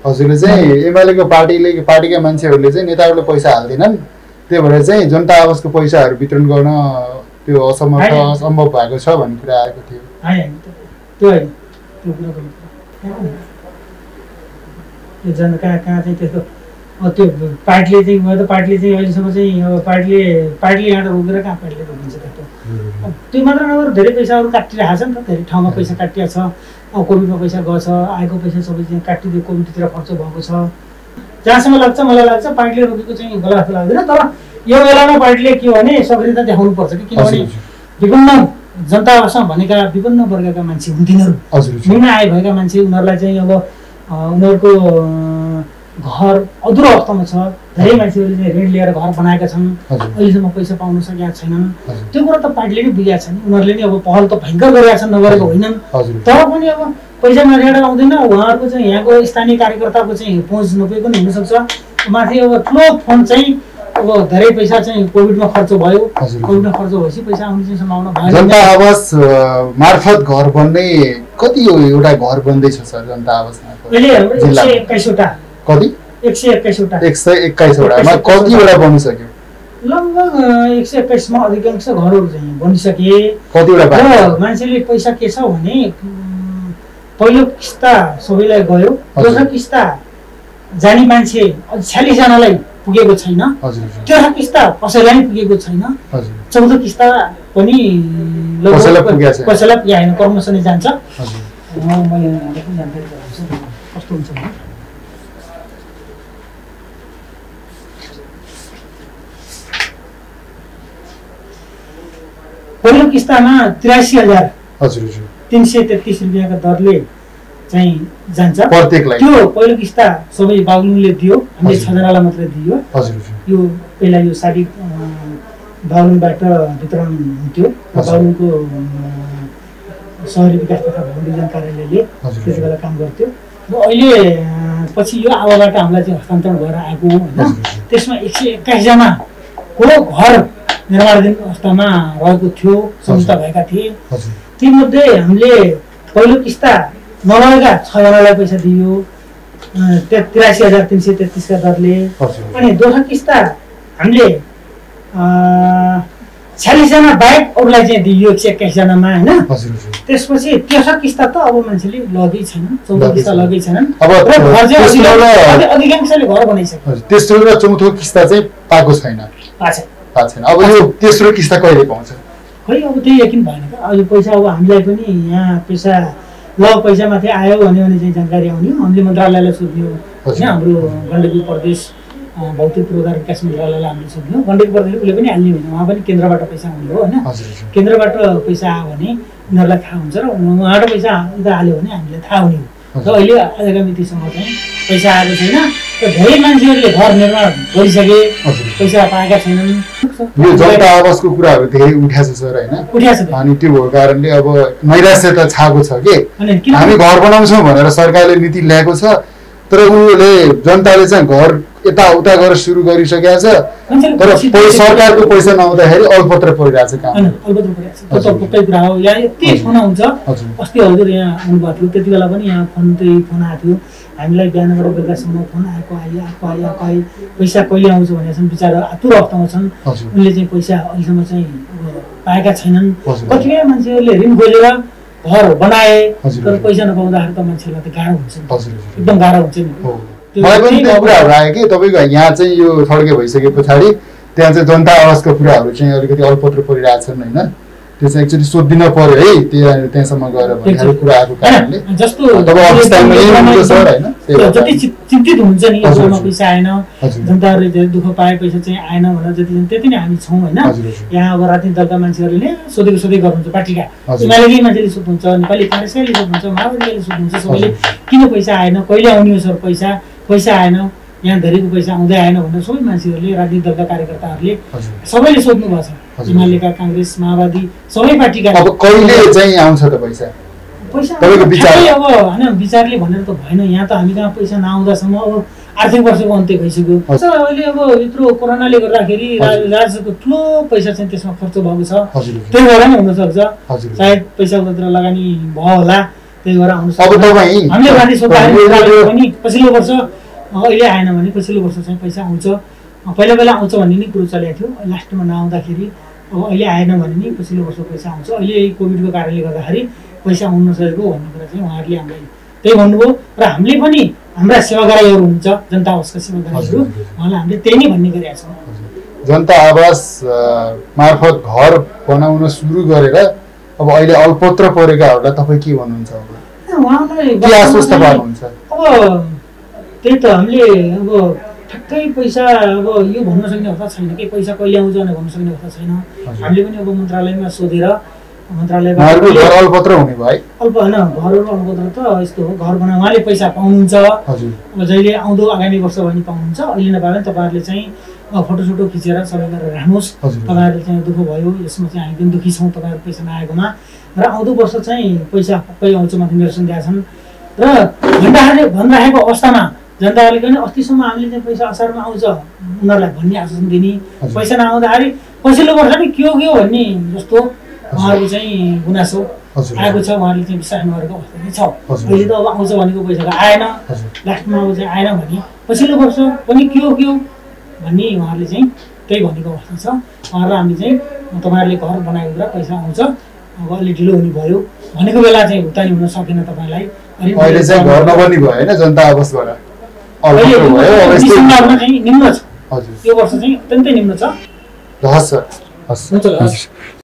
हजुरले चाहिँ एमालेको पार्टीका मान्छेहरूले चाहिँ नेताहरूले पैसा हाल्दैनन्, त्यही भएर चाहिँ जनता आवासको पैसाहरू वितरण गर्न त्यो असम्भव भएको छ भन्ने कुरा आएको थियो। त्यो होइन, त्यो कुरा कहाँ चाहिँ त्यस्तो त्यो पार्टीले चाहिँ अहिलेसम्म चाहिँ अब पार्टीले यहाँ रोकेर कहाँ पार्टीले रोकिन्छ त्यस्तो। त्यो मात्र नभएर धेरै पैसाहरू काटिरहेको छ नि त, धेरै ठाउँमा पैसा काटिएको छ, कोभिडमा पैसा गएछ, आएको पैसा सबै चाहिँ काटिदियो, कोभिडतिर खर्च भएको छ। जहाँसम्म लाग्छ मलाई लाग्छ पार्टीले रोकेको चाहिँ गलत जस्तो लाग्दैन। तर यो बेलामा पार्टीले के भने सक्रियता देखाउनुपर्छ कि, किनभने विभिन्न जनता आवासमा भनेका विभिन्न वर्गका मान्छे हुन्, तिनीहरू निम्न आय भएका मान्छे, उनीहरूलाई चाहिँ अब उनीहरूको घर अधुरो अवस्थामा छ। धेरै मान्छेहरूले चाहिँ ऋण लिएर घर बनाएका छन्, अहिलेसम्म पैसा पाउन सकेका छैनन्। त्यो कुरा त पार्टीले नै बुझेका छन्, उनीहरूले नै अब पहल त भयङ्कर गरेका छन्, नगरेको होइनन्। तर पनि अब पैसा माथिबाट आउँदैन, उहाँहरूको चाहिँ यहाँको स्थानीय कार्यकर्ताको चाहिँ पहुँच नपुगेको नि हुनसक्छ। माथि अब ठुलो फन्ड चाहिँ अब धेरै पैसा चाहिँ कोभिडमा खर्च भयो, कोभिडमा खर्च भएपछि पैसा आउने चाहिँ सम्भावना भयो। जनता आवास मार्फत घर बन्ने कति एउटा घर बन्दैछ सर जनता आवासमा? अहिले 121 वटा। कति? 121 वटा। 121 वटामा कतिवटा बनिसक्यो? लगभग 121 मा अधिकांश घरहरू चाहिँ बनिसके। कतिवटा मान्छेले पैसा के छ भने पहिलो किस्ता सबैलाई गयो, दोस्रो किस्ता जाने मान्छे 46 जनालाई पुगेको छैन, तेस्रो किस्ता कसैलाई पुगेको छैन, चौथो किस्ता पनि कसैलाई पुगेन, कर्मचारी जान्छ। मैले जानकारी गराउँछु कस्तो हुन्छ भने पहिलो किस्तामा 83,333 रुपियाँको दरले चाहिँ जान्छ प्रत्येकलाई। त्यो पहिलो किस्ता सबै बागलुङले दियो, हामीले 6 जनालाई मात्रै दियो। यो पहिला यो साडी बागलुङबाट वितरण हुन्थ्यो, बागलुङको शहरी विकास तथा भवन विज्ञान कार्यालयले त्यति बेला काम गर्थ्यो। र अहिले पछि यो आवाबाट हामीलाई चाहिँ हस्तान्तरण भएर आएको हो होइन। त्यसमा 121 जनाको घर निर्माणाधीन अवस्थामा रहेको थियो, सम्झौता भएका थिए। तीमध्ये हामीले पहिलो किस्ता नभएका 6 जनालाई पैसा दियो 83,333 का दरले। अनि दोस्रो किस्ता हामीले 46 जना बाहेक अरूलाई चाहिँ दियो 121 जनामा होइन। त्यसपछि तेस्रो किस्ता त अब मान्छेले लगै छैन, चौथो किस्ता लगै छैनन्। अब अधिकांशले घर बनाइसक्यो। तेस्रो र चौथो किस्ता चाहिँ पाएको छैन। अब यो तेस्रो किस्ता कहिले पाउँछ? खै अब त्यही यकिन भएन त। अब पैसा अब हामीलाई पनि यहाँ पैसा माथि आयो भने चाहिँ जानकारी आउने हो। हामीले मन्त्रालयलाई सोध्यो होइन, हाम्रो गण्डकी प्रदेश भौतिक पूर्वाधार विकास मन्त्रालयलाई हामीले सोध्यो। गण्डकी प्रदेशले उसले पनि हाल्ने होइन, उहाँ पनि केन्द्रबाट पैसा आउने हो होइन। केन्द्रबाट पैसा आयो भने उनीहरूलाई थाहा हुन्छ र उहाँबाट पैसा उता हाल्यो भने हामीलाई थाहा हुने हो। र अहिले आजका मितिसम्म चाहिँ पैसा आएको छैन। धेरै मान्छेहरूले घर निर्माण गरिसके, पैसा पाएका छैनन्। यो जनता आवासको कुराहरू धेरै उठाएको छ सर होइन। अनि त्यो भएको कारणले अब नैराश्य त छाएको छ कि हामी घर बनाउँछौँ भनेर सरकारले नीति ल्याएको छ, तर उनीहरूले जनताले चाहिँ घर यताउता गरेर सुरु गरिसकेको छ, तर सरकारको पैसा नआउँदाखेरि अल्पत्र परिरहेको छ काम। अल्पत्र परिरहेको छ, पक्कै कुरा हो। यहाँ यति फोन आउँछ। अस्ति हजुर यहाँ आउनुभएको थियो, त्यति बेला पनि यहाँ फोन आएको थियो हामीलाई, बिहानबाट बेलुकासम्म फोन आएको आयो पैसा कहिले आउँछ भनेर बिचरा आतुर अवस्थामा छन्। उनले चाहिँ पैसा अहिलेसम्म चाहिँ पाएका छैनन्। कतिपय मान्छेहरूले ऋण खोजेर घर बनाए, तर पैसा नपाउँदाखेरि त मान्छेहरूलाई त गाह्रो हुन्छ, एकदम गाह्रो हुन्छ नि। मलाई पनि त्यो कुराहरू आयो कि तपाईँको यहाँ चाहिँ यो थड्के भइसके पछाडि त्यहाँ चाहिँ जनता आवासको कुराहरू चाहिँ अलिकति अल्पत्र परिरहेछन् होइन। त्यो चाहिँ एक्चुअली सोधिदिन पर्यो है, त्यहाँसम्म गएर भन्ने कुरा आएको कारणले। जति चिन्तित हुन्छ नि यसमा पैसा आएन, जनताहरूले धेरै दुःख पाए, पैसा चाहिँ आएन भनेर जति त्यति नै हामी छौँ होइन। यहाँ अब राजनीतिक दलका मान्छेहरूले सोधेको गर्नुहुन्छ, पार्टीका एमालेकै मान्छेले सोध्नुहुन्छ, नेपाली काङ्ग्रेसले सोध्नुहुन्छ, माओवादीले सोध्नुहुन्छ, सबैले किन पैसा आएन, कहिले आउने हो सर पैसा आएन, यहाँ धेरैको पैसा आउँदै आएन भनेर सबै मान्छेहरूले, राजनीतिक दलका कार्यकर्ताहरूले सबैले सोध्नु भएको छ। एमालेका, काङ्ग्रेस, माओवादी सबै पार्टीका। अब कहिले चाहिँ आउँछ त पैसा? तपाईँको विचार अब होइन, विचारले भनेर त भएन। यहाँ त हामी कहाँ पैसा नआउँदासम्म अब आर्थिक वर्षको अन्त्य भइसक्यो। अहिले अब यत्रो कोरोनाले गर्दाखेरि राज्यको ठुलो पैसा चाहिँ त्यसमा खर्च भएको छ, त्यही भएर नै हुनसक्छ। सायद पैसा उतातिर लगानी भयो होला, त्यही भएर आउनु अब तपाईँ हामीले बाँधी सोद्धाखेरि पनि पछिल्लो वर्ष अहिले आएन भने पछिल्लो वर्ष चाहिँ पैसा आउँछ, पहिला पहिला आउँछ भन्ने नै कुरो चलेको थियो, लास्टमा नआउँदाखेरि अब अहिले आएन भने नि पछिल्लो वर्ष पैसा आउँछ। अहिले कोभिडको कारणले गर्दाखेरि पैसा आउनु नसकेको भन्ने कुरा चाहिँ उहाँहरूले हामीलाई त्यही भन्नुभयो र हामीले पनि हाम्रा सेवाग्राहीहरू हुन्छ, जनता आवासका सेवाग्राहीहरू, उहाँलाई हामीले त्यही नै भन्ने गरेका छौँ। जनता आवास मार्फत घर बनाउन सुरु गरेर अब अहिले अल्पत्र परेकाहरूलाई तपाईँ के भन्नुहुन्छ? उहाँलाई के आश्वस्त पार्नुहुन्छ? अब त्यही त हामीले अब ठ्याक्कै पैसा अब यो भन्न सक्ने अवस्था छैन कि पैसा कहिले आउँछ भनेर भन्न सक्ने अवस्था छैन। हामीले पनि अब मन्त्रालयमा सोधेर मन्त्रालयबाट अल्पत्र हुने भयो अल्प होइन घरहरू अल्पत्र त यस्तो हो, घर बनाउन उहाँले पैसा पाउनुहुन्छ। अब जहिले आउँदो आगामी वर्ष भने पाउनुहुन्छ, अहिले नपाए पनि तपाईँहरूले चाहिँ फोटोसोटो खिचेर सबै गरेर राख्नुहोस्। तपाईँहरूले चाहिँ दुःख भयो, यसमा चाहिँ हामी पनि दुःखी छौँ तपाईँहरू पैसा नआएकोमा, र आउँदो वर्ष चाहिँ पैसा पक्कै आउँछ माथि निर्देशन दिएका छन्। र भनिराखेको अवस्थामा जनताहरूले पनि अस्तिसम्म हामीले चाहिँ पैसा असारमा आउँछ उनीहरूलाई भन्ने आश्वासन दिने, पैसा नआउँदाखेरि पछिल्लो वर्ष नि के हो भन्ने जस्तो उहाँहरूको चाहिँ गुनासो आएको छ, उहाँहरूले चाहिँ विश्वास नगरेको अवस्था चाहिँ छ। अहिले त अब आउँछ भनेको पैसा त आएन, लास्टमा अब चाहिँ आएन भने पछिल्लो वर्ष पनि के हो भन्ने उहाँहरूले चाहिँ त्यही भनेको अवस्था छ। उहाँहरूलाई हामीले चाहिँ तपाईँहरूले घर बनाएको कुरा पैसा आउँछ, अब अलि ढिलो हुने भयो भनेको बेला चाहिँ भुक्तानी हुन सकेन तपाईँलाई। अहिले चाहिँ घर नबन्ने भयो होइन जनता आवासबाट चाहिँ निम्न छ, यो वर्ष चाहिँ अत्यन्तै निम्न छ। हस् सर, हस्।